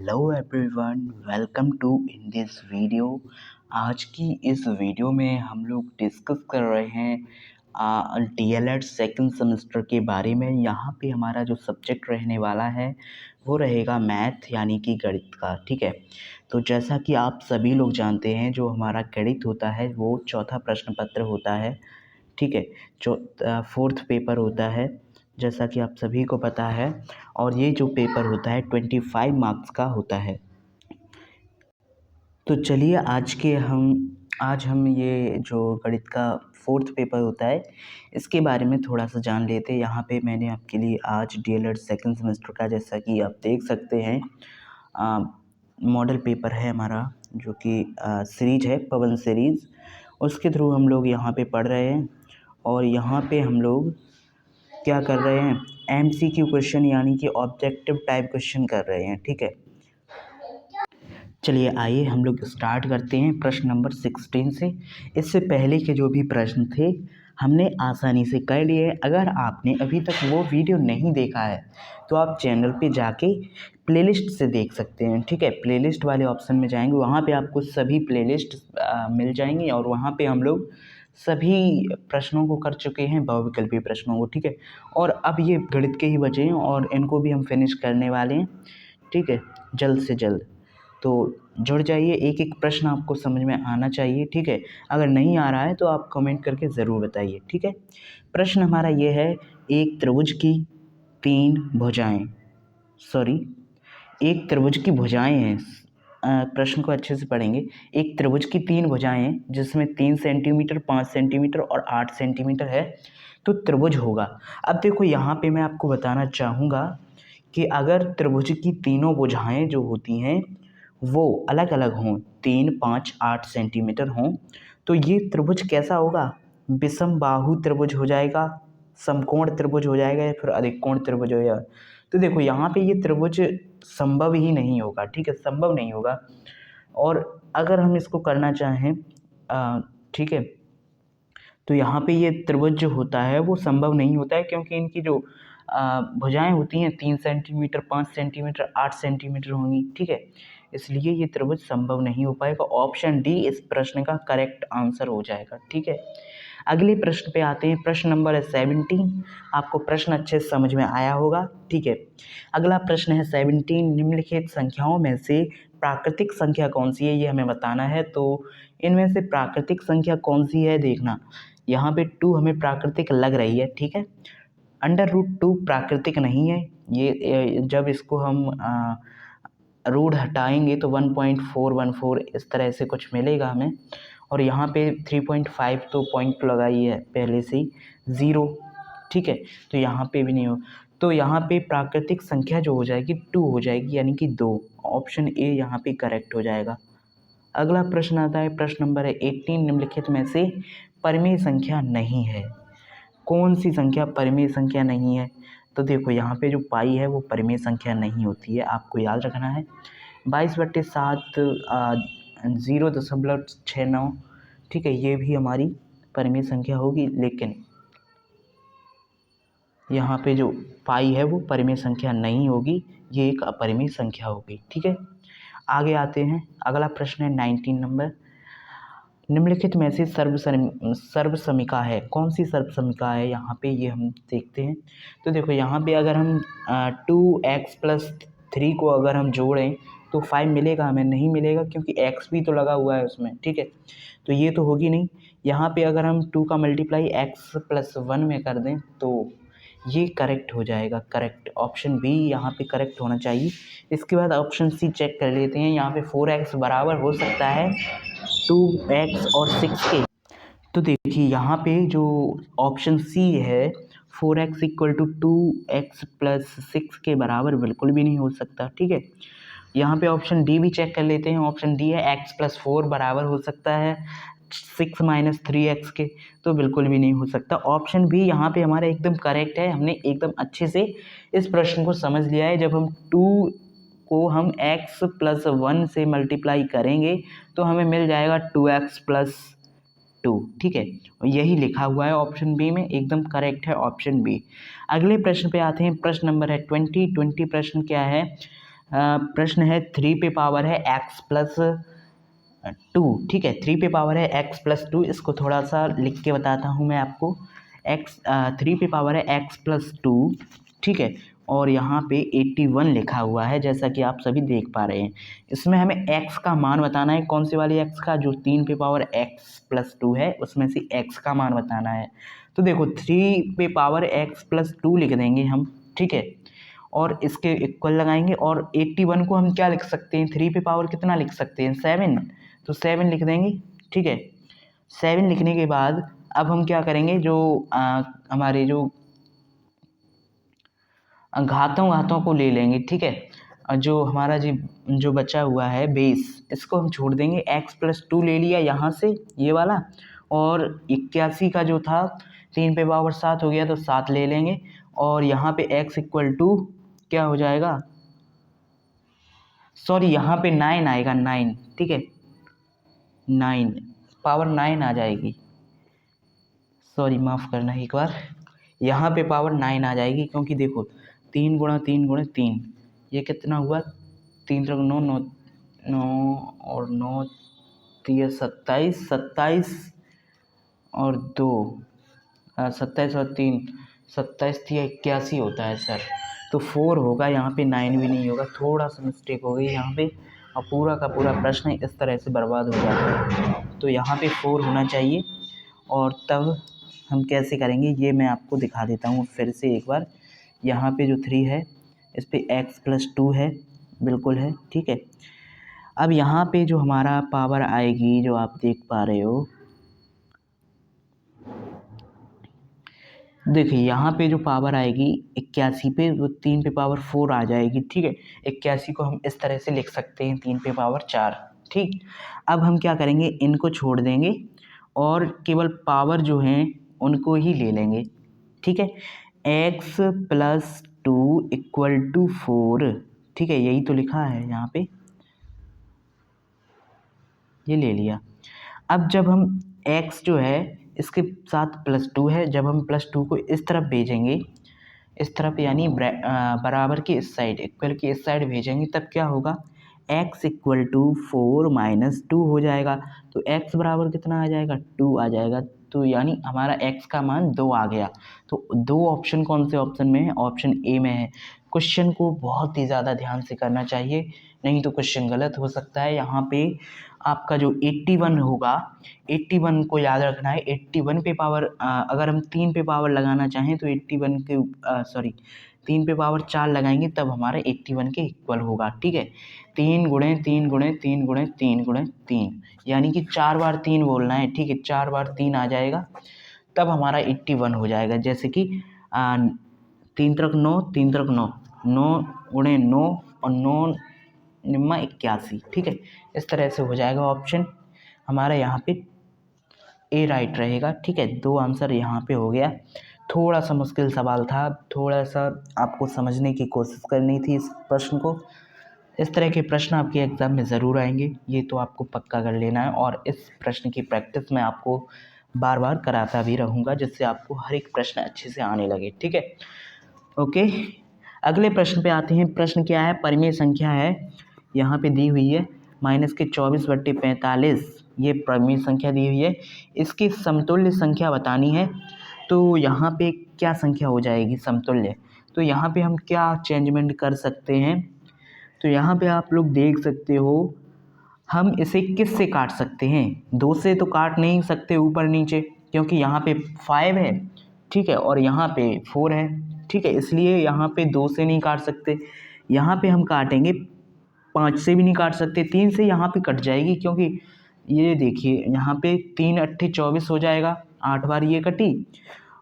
Hello everyone, welcome to in this video. आज की इस वीडियो में हम लोग डिस्कस कर रहे हैं डीएलएड सेकंड सेमेस्टर के बारे में। यहाँ पे हमारा जो सब्जेक्ट रहने वाला है वो रहेगा मैथ यानी कि गणित का। ठीक है, तो जैसा कि आप सभी लोग जानते हैं, जो हमारा गणित होता है वो चौथा प्रश्न पत्र होता है। ठीक है, जो फोर्थ पेपर होता है, जैसा कि आप सभी को पता है। और ये जो पेपर होता है 25 मार्क्स का होता है। तो चलिए आज हम ये जो गणित का फोर्थ पेपर होता है इसके बारे में थोड़ा सा जान लेते हैं। यहाँ पे मैंने आपके लिए आज डीएलएड सेकंड सेमेस्टर का, जैसा कि आप देख सकते हैं, मॉडल पेपर है हमारा, जो कि सीरीज है, पवन सीरीज। उसके थ्रू हम लोग यहाँ पे पढ़ रहे हैं। और यहाँ पे हम लोग क्या कर रहे हैं, एमसीक्यू क्वेश्चन यानी कि ऑब्जेक्टिव टाइप क्वेश्चन कर रहे हैं। ठीक है, चलिए आइए हम लोग स्टार्ट करते हैं प्रश्न नंबर 16 से। इससे पहले के जो भी प्रश्न थे हमने आसानी से कर लिए। अगर आपने अभी तक वो वीडियो नहीं देखा है तो आप चैनल पे जाके प्लेलिस्ट से देख सकते हैं। ठीक है, प्लेलिस्ट वाले ऑप्शन में जाएंगे, वहाँ पे आपको सभी प्लेलिस्ट मिल जाएंगी। और वहाँ पे हम लोग सभी प्रश्नों को कर चुके हैं, बहुविकल्पी प्रश्नों को। ठीक है, और अब ये गणित के ही बचे हैं और इनको भी हम फिनिश करने वाले हैं। ठीक है, जल्द से जल्द। तो जुड़ जाइए, एक एक प्रश्न आपको समझ में आना चाहिए। ठीक है, अगर नहीं आ रहा है तो आप कमेंट करके ज़रूर बताइए। ठीक है, प्रश्न हमारा ये है, एक त्रिभुज की तीन भुजाएं, सॉरी, एक त्रिभुज की भुजाएं हैं। प्रश्न को अच्छे से पढ़ेंगे। एक त्रिभुज की तीन भुजाएं हैं जिसमें 3 सेंटीमीटर, 5 सेंटीमीटर और 8 सेंटीमीटर है, तो त्रिभुज होगा। अब देखो, यहाँ पे मैं आपको बताना चाहूँगा कि अगर त्रिभुज की तीनों भुजाएं जो होती हैं वो अलग अलग हों, 3, 5, 8 सेंटीमीटर हों, तो ये त्रिभुज कैसा होगा? विषम बाहु त्रिभुज हो जाएगा, समकोण त्रिभुज हो जाएगा, या फिर अधिकोण त्रिभुज हो जाएगा। तो देखो, यहाँ पे ये त्रिभुज संभव ही नहीं होगा। ठीक है, संभव नहीं होगा। और अगर हम इसको करना चाहें, ठीक है, तो यहाँ पे ये त्रिभुज जो होता है वो संभव नहीं होता है, क्योंकि इनकी जो भुजाएं होती हैं 3 सेंटीमीटर, 5 सेंटीमीटर, 8 सेंटीमीटर होंगी। ठीक है, इसलिए ये त्रिभुज संभव नहीं हो पाएगा। ऑप्शन डी इस प्रश्न का करेक्ट आंसर हो जाएगा। ठीक है, अगले प्रश्न पे आते हैं। प्रश्न नंबर है 17। आपको प्रश्न अच्छे से समझ में आया होगा। ठीक है, अगला प्रश्न है 17, निम्नलिखित संख्याओं में से प्राकृतिक संख्या कौन सी है, ये हमें बताना है। तो इनमें से प्राकृतिक संख्या कौन सी है, देखना, यहाँ पे 2 हमें प्राकृतिक लग रही है। ठीक है, √2 प्राकृतिक नहीं है। ये जब इसको हम रूट हटाएंगे तो 1.414 इस तरह से कुछ मिलेगा हमें। और यहाँ पे 3.5 तो पॉइंट लगाई है पहले से ही, 0। ठीक है, तो यहाँ पे भी नहीं हो, तो यहाँ पे प्राकृतिक संख्या जो हो जाएगी 2 हो जाएगी, यानी कि 2। ऑप्शन ए यहाँ पे करेक्ट हो जाएगा। अगला प्रश्न आता है, प्रश्न नंबर है 18, निम्नलिखित में से परिमेय संख्या नहीं है। कौन सी संख्या परिमेय संख्या नहीं है? तो देखो, यहाँ पे जो पाई है वो परिमेय संख्या नहीं होती है, आपको याद रखना है। 22/7 0.69। ठीक है, ये भी हमारी परिमेय संख्या होगी, लेकिन यहाँ पे जो पाई है वो परिमेय संख्या नहीं होगी, ये एक अपरिमेय संख्या होगी। ठीक है, आगे आते हैं। अगला प्रश्न है 19 नंबर, निम्नलिखित में से सर्वसमिका है। कौन सी सर्वसमिका है यहाँ पे, ये हम देखते हैं। तो देखो, यहाँ पे अगर हम 2x+3 को अगर हम जोड़ें तो 5 मिलेगा हमें? नहीं मिलेगा, क्योंकि x भी तो लगा हुआ है उसमें। ठीक है, तो ये तो होगी नहीं। यहाँ पे अगर हम 2 का मल्टीप्लाई x+1 में कर दें तो ये करेक्ट हो जाएगा। करेक्ट, ऑप्शन बी यहाँ पे करेक्ट होना चाहिए। इसके बाद ऑप्शन सी चेक कर लेते हैं। यहाँ पे 4x बराबर हो सकता है 2x और 6 के। तो देखिए, यहाँ पे जो ऑप्शन सी है, 4x = 2x + 6 के बराबर बिल्कुल भी नहीं हो सकता। ठीक है, यहाँ पे ऑप्शन डी भी चेक कर लेते हैं। ऑप्शन डी है x+4 बराबर हो सकता है 6 - 3x के, तो बिल्कुल भी नहीं हो सकता। ऑप्शन बी यहाँ पे हमारा एकदम करेक्ट है। हमने एकदम अच्छे से इस प्रश्न को समझ लिया है। जब हम 2 को हम x+1 से मल्टीप्लाई करेंगे तो हमें मिल जाएगा 2x + 2। ठीक है, यही लिखा हुआ है ऑप्शन बी में, एकदम करेक्ट है ऑप्शन बी। अगले प्रश्न पे आते हैं। प्रश्न नंबर है 20 प्रश्न क्या है, प्रश्न है 3 पे पावर है x+2, ठीक है, 3 पे पावर है x+2। इसको थोड़ा सा लिख के बताता हूँ मैं आपको। 3 पे पावर है x+2, ठीक है, और यहाँ पे 81 लिखा हुआ है जैसा कि आप सभी देख पा रहे हैं। इसमें हमें x का मान बताना है। कौन सी वाली x का? जो 3 पे पावर x+2 है उसमें से x का मान बताना है। तो देखो 3 पे पावर x+2 लिख देंगे हम, ठीक है, और इसके इक्वल लगाएंगे। और 81 को हम क्या लिख सकते हैं? 3 पे पावर कितना लिख सकते हैं? 7, तो 7 लिख देंगे, ठीक है। 7 लिखने के बाद अब हम क्या करेंगे? जो हमारे जो घातों को ले लेंगे, ठीक है। जो हमारा जो बचा हुआ है बेस, इसको हम छोड़ देंगे। x+2 ले लिया यहाँ से, ये वाला, और 81 का जो था 3 पे पावर 7 हो गया तो 7 ले लेंगे। और यहाँ पे x = क्या हो जाएगा? सॉरी, यहाँ पे 9 आएगा, 9, ठीक है, 9 पावर 9 आ जाएगी। सॉरी, माफ़ करना एक बार, यहाँ पे पावर 9 आ जाएगी, क्योंकि देखो 3 × 3 × 3, ये कितना हुआ? 3 × 9 9 9 और 9 27, 27 और 2 27 और 3 27 81 होता है सर। तो 4 होगा, यहाँ पे 9 भी नहीं होगा, थोड़ा सा मिस्टेक हो गई यहाँ पे, और पूरा का पूरा प्रश्न इस तरह से बर्बाद हो जाता है। तो यहाँ पे 4 होना चाहिए। और तब हम कैसे करेंगे ये मैं आपको दिखा देता हूँ फिर से एक बार। यहाँ पे जो 3 है इस पे x+2 है, बिल्कुल है, ठीक है। अब यहाँ पे जो हमारा पावर आएगी, जो आप देख पा रहे हो, देखिए यहाँ पे जो पावर आएगी 81 पे, वो 3 पे पावर 4 आ जाएगी, ठीक है। 81 को हम इस तरह से लिख सकते हैं 3 पे पावर 4, ठीक। अब हम क्या करेंगे? इनको छोड़ देंगे और केवल पावर जो हैं उनको ही ले लेंगे, ठीक है। x+2 = 4, ठीक है, यही तो लिखा है यहाँ पे, ये ले लिया। अब जब हम x जो है इसके साथ +2 है, जब हम +2 को इस तरफ भेजेंगे, इस तरफ यानी बराबर की इस साइड, इक्वल की इस साइड भेजेंगे, तब क्या होगा? x = 4 - 2 हो जाएगा। तो x बराबर कितना आ जाएगा? 2 आ जाएगा। तो यानी हमारा x का मान 2 आ गया। तो 2 ऑप्शन कौन से ऑप्शन में है? ऑप्शन ए में है। क्वेश्चन को बहुत ही ज़्यादा ध्यान से करना चाहिए, नहीं तो क्वेश्चन गलत हो सकता है। यहाँ पे आपका जो 81 होगा, 81 को याद रखना है। 81 पे पावर अगर हम 3 पे पावर लगाना चाहें तो 81 के 3 पे पावर 4 लगाएंगे, तब हमारा 81 के इक्वल होगा, ठीक है। 3 × 3 × 3 × 3 × 3, यानी कि 4 बार 3 बोलना है, ठीक है। 4 बार 3 आ जाएगा, तब हमारा 81 हो जाएगा। जैसे कि 3 × 9 3 × 9 9 × 9 और 9 9 81, ठीक है। इस तरह से हो जाएगा ऑप्शन हमारा यहाँ पे ए राइट रहेगा, ठीक है। 2 आंसर यहाँ पे हो गया। थोड़ा सा मुश्किल सवाल था, थोड़ा सा आपको समझने की कोशिश करनी थी इस प्रश्न को। इस तरह के प्रश्न आपके एग्ज़ाम में ज़रूर आएंगे, ये तो आपको पक्का कर लेना है। और इस प्रश्न की प्रैक्टिस मैं आपको बार बार कराता भी रहूँगा, जिससे आपको हर एक प्रश्न अच्छे से आने लगे, ठीक है। ओके, अगले प्रश्न पे आते हैं। प्रश्न क्या है? परिमेय संख्या है, यहाँ पे दी हुई है -24/45, ये परिमेय संख्या दी हुई है। इसकी समतुल्य संख्या बतानी है। तो यहाँ पे क्या संख्या हो जाएगी समतुल्य? तो यहाँ पे हम क्या चेंजमेंट कर सकते हैं? तो यहाँ पे आप लोग देख सकते हो, हम इसे किस से काट सकते हैं? 2 से तो काट नहीं सकते ऊपर नीचे, क्योंकि यहाँ पे 5 है, ठीक है, और यहाँ पे 4 है, ठीक है। इसलिए यहाँ पे 2 से नहीं काट सकते। यहाँ पे हम काटेंगे, 5 से भी नहीं काट सकते, 3 से यहाँ पे कट जाएगी, क्योंकि ये देखिए यहाँ पे 3 × 8 = 24 हो जाएगा, 8 बार ये कटी।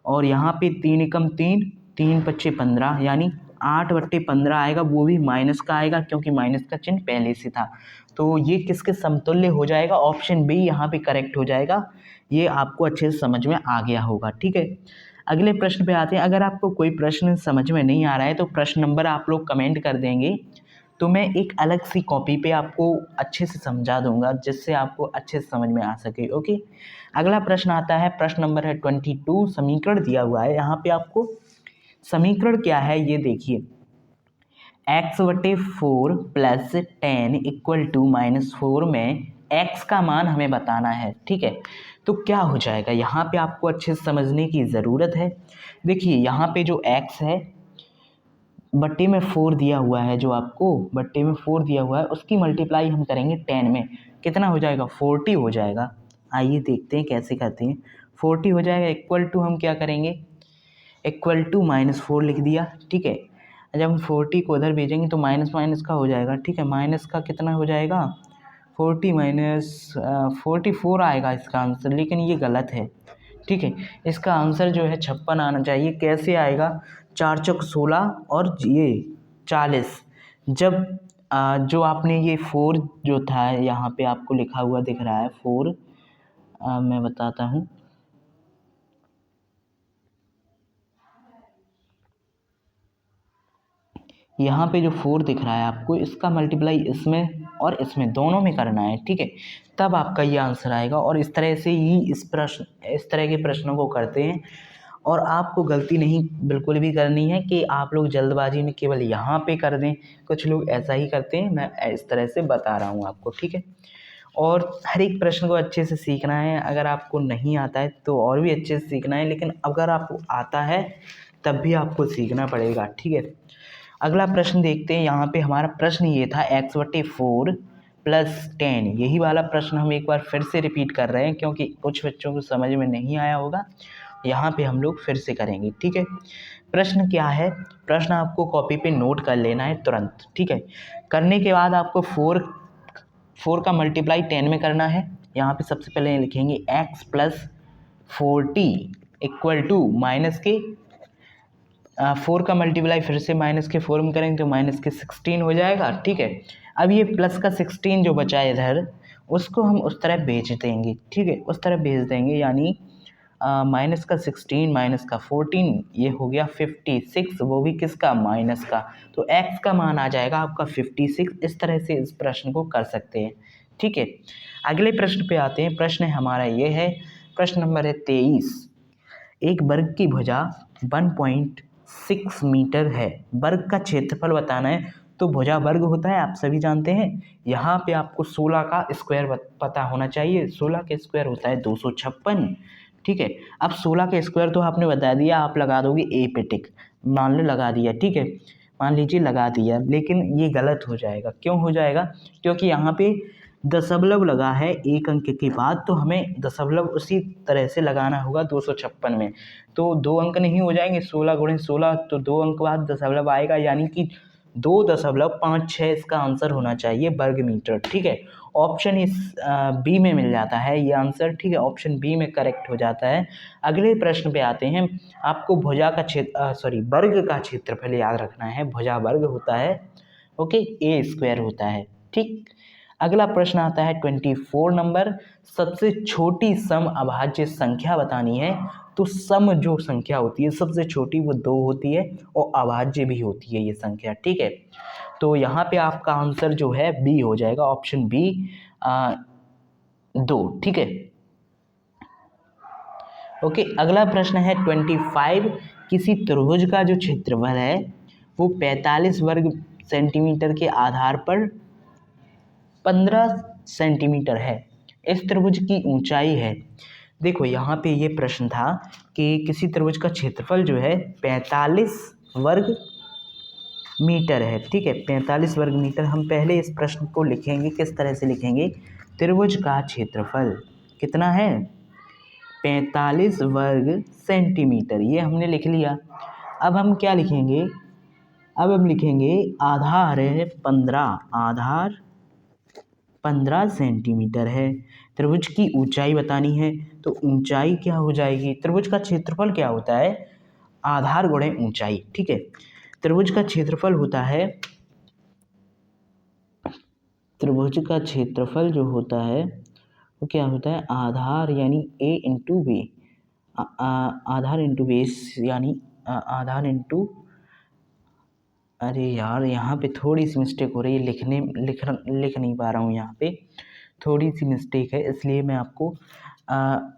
और यहाँ पे 3 × 3 3 × 5 = 15, यानी 8/15 आएगा, वो भी माइनस का आएगा, क्योंकि माइनस का चिन्ह पहले से था। तो ये किसके समतुल्य हो जाएगा? ऑप्शन बी यहाँ पे करेक्ट हो जाएगा। ये आपको अच्छे से समझ में आ गया होगा, ठीक है। अगले प्रश्न पे आते हैं। अगर आपको कोई प्रश्न समझ में नहीं आ रहा है तो प्रश्न नंबर आप लोग कमेंट कर देंगे, तो मैं एक अलग सी कॉपी पे आपको अच्छे से समझा दूंगा, जिससे आपको अच्छे से समझ में आ सके। ओके, अगला प्रश्न आता है, प्रश्न नंबर है 22। समीकरण दिया हुआ है, यहाँ पे आपको समीकरण क्या है ये देखिए। x/4 प्लस 10 इक्वल टू -4 में x का मान हमें बताना है। ठीक है, तो क्या हो जाएगा, यहाँ पे आपको अच्छे से समझने की ज़रूरत है। देखिए यहाँ पे जो x है बट्टे में 4 दिया हुआ है, जो आपको बट्टे में 4 दिया हुआ है उसकी मल्टीप्लाई हम करेंगे 10 में, कितना हो जाएगा 40 हो जाएगा। आइए देखते हैं कैसे करते हैं। 40 हो जाएगा इक्वल टू हम क्या करेंगे, इक्वल टू -4 लिख दिया। ठीक है, जब हम 40 को उधर भेजेंगे तो माइनस माइनस का हो जाएगा। ठीक है, माइनस का कितना हो जाएगा 40 माइनस 44 आएगा इसका आंसर, लेकिन ये गलत है। ठीक है, इसका आंसर जो है 56 आना चाहिए। कैसे आएगा, 4 चौक 16 और ये 40। जब जो आपने ये 4 जो था यहाँ पे आपको लिखा हुआ दिख रहा है 4, मैं बताता हूँ। यहाँ पे जो 4 दिख रहा है आपको, इसका मल्टीप्लाई इसमें और इसमें दोनों में करना है। ठीक है, तब आपका ये आंसर आएगा। और इस तरह से ही इस तरह के प्रश्नों को करते हैं। और आपको गलती नहीं बिल्कुल भी करनी है कि आप लोग जल्दबाजी में केवल यहाँ पे कर दें। कुछ लोग ऐसा ही करते हैं, मैं इस तरह से बता रहा हूँ आपको। ठीक है, और हर एक प्रश्न को अच्छे से सीखना है। अगर आपको नहीं आता है तो और भी अच्छे से सीखना है, लेकिन अगर आपको आता है तब भी आपको सीखना पड़ेगा। ठीक है, अगला प्रश्न देखते हैं। यहाँ पे हमारा प्रश्न ये था x/4 प्लस 10। यही वाला प्रश्न हम एक बार फिर से रिपीट कर रहे हैं, क्योंकि कुछ बच्चों को समझ में नहीं आया होगा। यहाँ पे हम लोग फिर से करेंगे। ठीक है, प्रश्न क्या है, प्रश्न आपको कॉपी पे नोट कर लेना है तुरंत। ठीक है, करने के बाद आपको 4 का मल्टीप्लाई 10 में करना है। यहाँ पे सबसे पहले लिखेंगे x plus 40 equal to minus के 4 का मल्टीप्लाई फिर से माइनस के 4 में करेंगे तो माइनस के 16 हो जाएगा। ठीक है, अब ये प्लस का 16 जो बचा है इधर, उसको हम उस तरह भेज देंगे। ठीक है, उस तरह भेज देंगे, यानी माइनस का 16 माइनस का 14, ये हो गया 56, वो भी किसका, माइनस का। तो x का मान आ जाएगा आपका 56। इस तरह से इस प्रश्न को कर सकते हैं। ठीक है, अगले प्रश्न पे आते हैं। प्रश्न हमारा ये है, प्रश्न नंबर है 23। एक वर्ग की भुजा 1.6 मीटर है, वर्ग का क्षेत्रफल बताना है। तो भुजा वर्ग होता है, आप सभी जानते हैं। यहाँ पे आपको 16 का स्क्वायर पता होना चाहिए। 16 का स्क्वायर होता है 256। ठीक है, अब 16 का स्क्वायर तो आपने बता दिया, आप लगा दोगे ए पे टिक, मान लो लगा दिया। ठीक है, मान लीजिए लगा दिया, लेकिन ये गलत हो जाएगा। क्यों हो जाएगा, क्योंकि यहाँ पे दशमलव लगा है एक अंक के बाद, तो हमें दशमलव उसी तरह से लगाना होगा 256 में। तो 2 अंक नहीं हो जाएंगे, 16 गुणे 16, तो 2 अंक बाद दशमलव आएगा, यानी कि 2.56 इसका आंसर होना चाहिए वर्ग मीटर। ठीक है, ऑप्शन इस बी में मिल जाता है ये आंसर। ठीक है, ऑप्शन बी में करेक्ट हो जाता है। अगले प्रश्न पे आते हैं। आपको भुजा का वर्ग का क्षेत्रफल याद रखना है। भुजा वर्ग होता है, ओके, ए स्क्वायर होता है। ठीक, अगला प्रश्न आता है 24 नंबर। सबसे छोटी सम अभाज्य संख्या बतानी है। तो सम जो संख्या होती है सबसे छोटी वो 2 होती है, और अभाज्य भी होती है ये संख्या। ठीक है, तो यहाँ पे आपका आंसर जो है बी हो जाएगा, ऑप्शन बी 2। ठीक है, ओके, अगला प्रश्न है 25। किसी त्रिभुज का जो क्षेत्रफल है वो 45 वर्ग सेंटीमीटर के आधार पर 15 सेंटीमीटर है। इस त्रिभुज की ऊंचाई है। देखो यहाँ पे ये प्रश्न था कि किसी त्रिभुज का क्षेत्रफल जो है 45 वर्ग मीटर है। ठीक है, 45 वर्ग मीटर। हम पहले इस प्रश्न को लिखेंगे, किस तरह से लिखेंगे, त्रिभुज का क्षेत्रफल कितना है, 45 वर्ग सेंटीमीटर, ये हमने लिख लिया। अब हम क्या लिखेंगे, अब हम लिखेंगे आधार है 15, आधार 15 सेंटीमीटर है। त्रिभुज की ऊंचाई बतानी है, तो ऊंचाई क्या हो जाएगी, त्रिभुज का क्षेत्रफल क्या होता है, आधार गुणे ऊंचाई। ठीक है, त्रिभुज का क्षेत्रफल होता है, त्रिभुज का क्षेत्रफल जो होता है वो क्या होता है, आधार यानी ए इंटू बी, आधार इंटू बेस, यानी आधार इंटू, अरे यार यहाँ पे थोड़ी सी मिस्टेक हो रही है, लिख नहीं पा रहा हूँ, यहाँ पे थोड़ी सी मिस्टेक है, इसलिए मैं आपको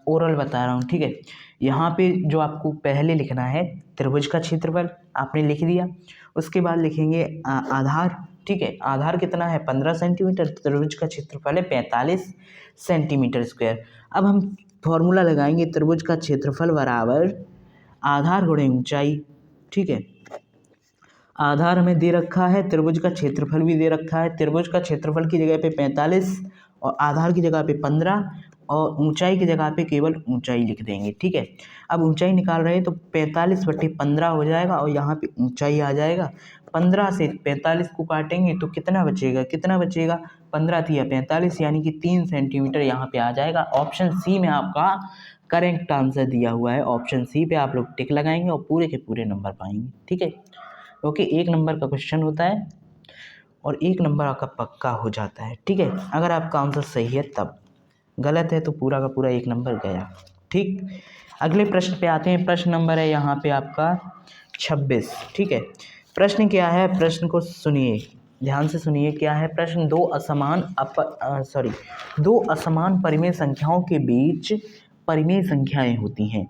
ओरल बता रहा हूँ। ठीक है, यहाँ पे जो आपको पहले लिखना है त्रिभुज का क्षेत्रफल आपने लिख दिया, उसके बाद लिखेंगे आधार, ठीक है। आधार कितना है 15 सेंटीमीटर, त्रिभुज का क्षेत्रफल है 45 सेंटीमीटर स्क्वायर। अब हम फॉर्मूला लगाएंगे, त्रिभुज का क्षेत्रफल बराबर आधार गुणे ऊंचाई, ठीक है। आधार हमें दे रखा है, त्रिभुज का क्षेत्रफल भी दे रखा है। त्रिभुज का क्षेत्रफल की जगह पे 45 और आधार की जगह पे 15 और ऊंचाई की जगह पे केवल ऊंचाई लिख देंगे, ठीक है। अब ऊंचाई निकाल रहे हैं तो 45/15 हो जाएगा और यहाँ पे ऊंचाई आ जाएगा। 15 से 45 को काटेंगे तो कितना बचेगा, 15 तिया 45 यानी कि 3 सेंटीमीटर यहाँ पे आ जाएगा। ऑप्शन सी में आपका करेक्ट आंसर दिया हुआ है। ऑप्शन सी पे आप लोग टिक लगाएंगे और पूरे के पूरे नंबर पाएंगे, ठीक है। क्योंकि 1 नंबर का क्वेश्चन होता है और 1 नंबर आपका पक्का हो जाता है, ठीक है। अगर आपका आंसर सही है तब, गलत है तो पूरा का पूरा 1 नंबर गया, ठीक। अगले प्रश्न पे आते हैं। प्रश्न नंबर है यहाँ पे आपका 26, ठीक है। प्रश्न क्या है, प्रश्न को सुनिए, ध्यान से सुनिए। क्या है प्रश्न, दो असमान परिमेय संख्याओं के बीच परिमेय संख्याएं होती हैं।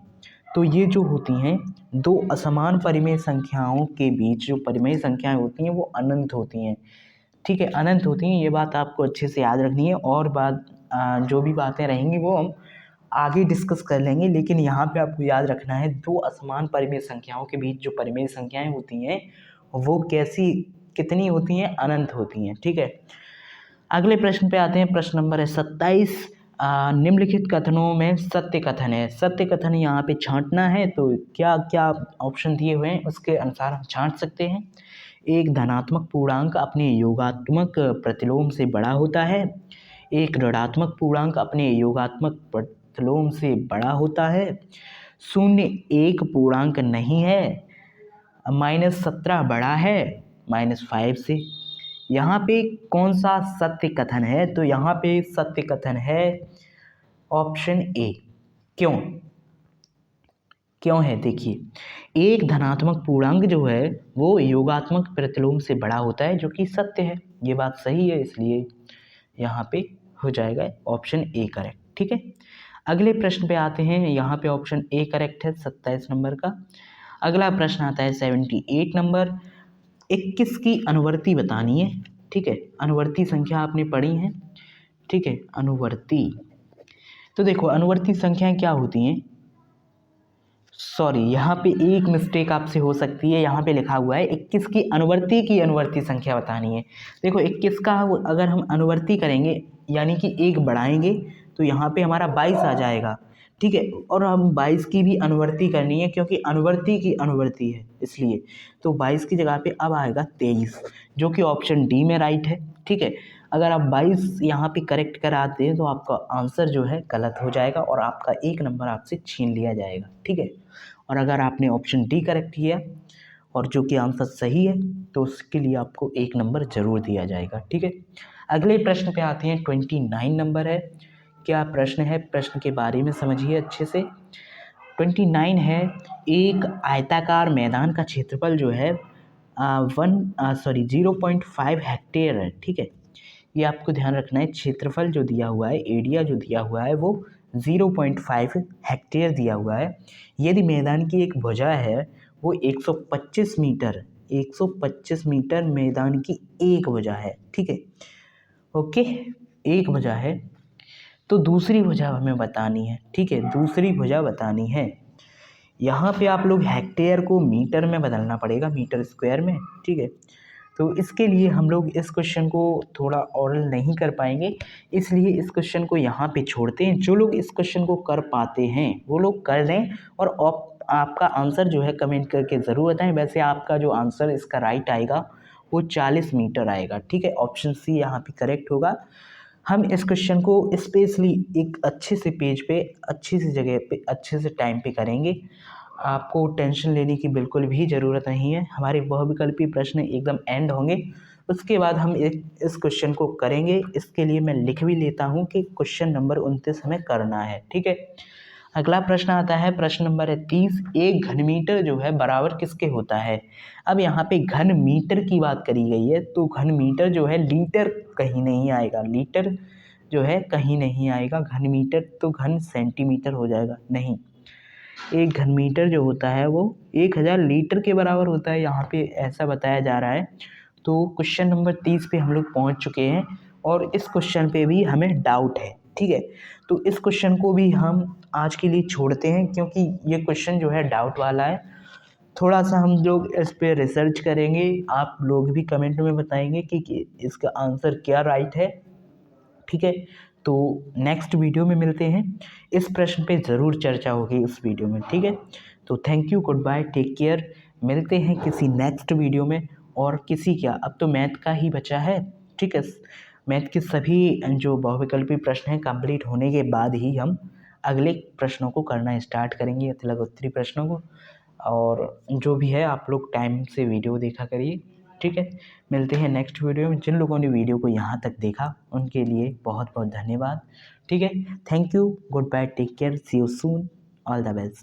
तो ये जो होती हैं दो असमान परिमेय संख्याओं के बीच जो परिमेय संख्याएं होती हैं वो अनंत होती हैं, ठीक है। अनंत होती हैं, ये बात आपको अच्छे से याद रखनी है। और बात जो भी बातें रहेंगी वो हम आगे डिस्कस कर लेंगे, लेकिन यहाँ पे आपको याद रखना है दो असमान परिमेय संख्याओं के बीच जो परिमेय संख्याएं होती हैं वो कितनी होती हैं, अनंत होती हैं, ठीक है। अगले प्रश्न पे आते हैं। प्रश्न नंबर है 27। निम्नलिखित कथनों में सत्य कथन है। सत्य कथन यहाँ पे छांटना है, तो क्या क्या ऑप्शन दिए हुए हैं उसके अनुसार हम छांट सकते हैं। एक धनात्मक पूर्णांक अपने योगात्मक प्रतिलोम से बड़ा होता है। एक ऋणात्मक पूर्णांक अपने योगात्मक प्रतिलोम से बड़ा होता है। शून्य एक पूर्णांक नहीं है। -17 बड़ा है -5 से। यहाँ पे कौन सा सत्य कथन है, तो यहाँ पे सत्य कथन है ऑप्शन ए। क्यों है, देखिए एक धनात्मक पूर्णांक जो है वो योगात्मक प्रतिलोम से बड़ा होता है, जो कि सत्य है, ये बात सही है, इसलिए यहाँ पे हो जाएगा ऑप्शन ए करेक्ट, ठीक है। अगले प्रश्न पे आते हैं। यहाँ पे ऑप्शन ए करेक्ट है 27 नंबर का। अगला प्रश्न आता है 78 नंबर। 21 की अनुवर्ती बतानी है, ठीक है। अनुवर्ती संख्या आपने पढ़ी है, ठीक है। अनुवर्ती, तो देखो अनुवर्ती संख्याएं क्या होती हैं, सॉरी यहाँ पे एक मिस्टेक आपसे हो सकती है। यहाँ पे लिखा हुआ है 21 की अनुवर्ती संख्या बतानी है। देखो 21 का अगर हम अनुवर्ती करेंगे यानी कि एक बढ़ाएंगे तो यहाँ पे हमारा 22 आ जाएगा, ठीक है। और हम 22 की भी अनुवर्ती करनी है क्योंकि अनुवर्ती की अनुवर्ती है, इसलिए तो 22 की जगह पे अब आएगा 23, जो कि ऑप्शन डी में राइट है, ठीक है। अगर आप 22 यहाँ पे करेक्ट कराते हैं तो आपका आंसर जो है गलत हो जाएगा और आपका 1 नंबर आपसे छीन लिया जाएगा, ठीक है। और अगर आपने ऑप्शन डी करेक्ट किया और जो कि आंसर सही है तो उसके लिए आपको 1 नंबर ज़रूर दिया जाएगा, ठीक है। अगले प्रश्न पे आते हैं। 29 नंबर है। क्या प्रश्न है, प्रश्न के बारे में समझिए अच्छे से। 29 है, एक आयताकार मैदान का क्षेत्रफल जो है 0.5 हेक्टेयर है, ठीक है। ये आपको ध्यान रखना है, क्षेत्रफल जो दिया हुआ है, एरिया जो दिया हुआ है वो 0.5 हेक्टेयर दिया हुआ है। यदि मैदान की एक भुजा है वो 125 मीटर मैदान की एक भुजा है, ठीक है, ओके, एक भुजा है। तो दूसरी भुजा हमें बतानी है, ठीक है, दूसरी भुजा बतानी है। यहाँ पे आप लोग हेक्टेयर को मीटर में बदलना पड़ेगा, मीटर स्क्वायर में, ठीक है। तो इसके लिए हम लोग इस क्वेश्चन को थोड़ा ओरल नहीं कर पाएंगे, इसलिए इस क्वेश्चन को यहाँ पे छोड़ते हैं। जो लोग इस क्वेश्चन को कर पाते हैं वो लोग कर लें और आपका आंसर जो है कमेंट करके ज़रूर बताएं। वैसे आपका जो आंसर इसका राइट आएगा वो 40 मीटर आएगा, ठीक है। ऑप्शन सी यहाँ पे करेक्ट होगा। हम इस क्वेश्चन को स्पेशली एक अच्छे से पेज पे, अच्छी सी जगह पे, अच्छे से टाइम पे करेंगे। आपको टेंशन लेने की बिल्कुल भी ज़रूरत नहीं है। हमारे बहुविकल्पी प्रश्न एकदम एंड होंगे, उसके बाद हम इस क्वेश्चन को करेंगे। इसके लिए मैं लिख भी लेता हूँ कि क्वेश्चन नंबर 29 हमें करना है, ठीक है। अगला प्रश्न आता है, प्रश्न नंबर है 30। एक घन मीटर जो है बराबर किसके होता है। अब यहाँ पे घन मीटर की बात करी गई है, तो घन मीटर जो है लीटर कहीं नहीं आएगा, लीटर जो है कहीं नहीं आएगा। घन मीटर तो घन सेंटीमीटर हो जाएगा, नहीं, एक घन मीटर जो होता है वो 1000 लीटर के बराबर होता है, यहाँ पे ऐसा बताया जा रहा है। तो क्वेश्चन नंबर 30 पे हम लोग पहुँच चुके हैं और इस क्वेश्चन पे भी हमें डाउट है, ठीक है। तो इस क्वेश्चन को भी हम आज के लिए छोड़ते हैं क्योंकि ये क्वेश्चन जो है डाउट वाला है। थोड़ा सा हम लोग इस पे रिसर्च करेंगे, आप लोग भी कमेंट में बताएंगे कि इसका आंसर क्या राइट है, ठीक है। तो नेक्स्ट वीडियो में मिलते हैं, इस प्रश्न पे ज़रूर चर्चा होगी इस वीडियो में, ठीक है। तो thank you, good bye, take care, मिलते हैं किसी नेक्स्ट वीडियो में। और किसी क्या, अब तो मैथ का ही बचा है, ठीक है। मैथ के सभी जो बहुविकल्पी प्रश्न हैं कंप्लीट होने के बाद ही हम अगले प्रश्नों को करना स्टार्ट करेंगे, अतिलक उत्तरी प्रश्नों को। और जो भी है आप लोग टाइम से वीडियो देखा करिए, ठीक है। मिलते हैं नेक्स्ट वीडियो में। जिन लोगों ने वीडियो को यहाँ तक देखा उनके लिए बहुत बहुत धन्यवाद, ठीक है। Thank you, good bye, take care, see you soon, all the best.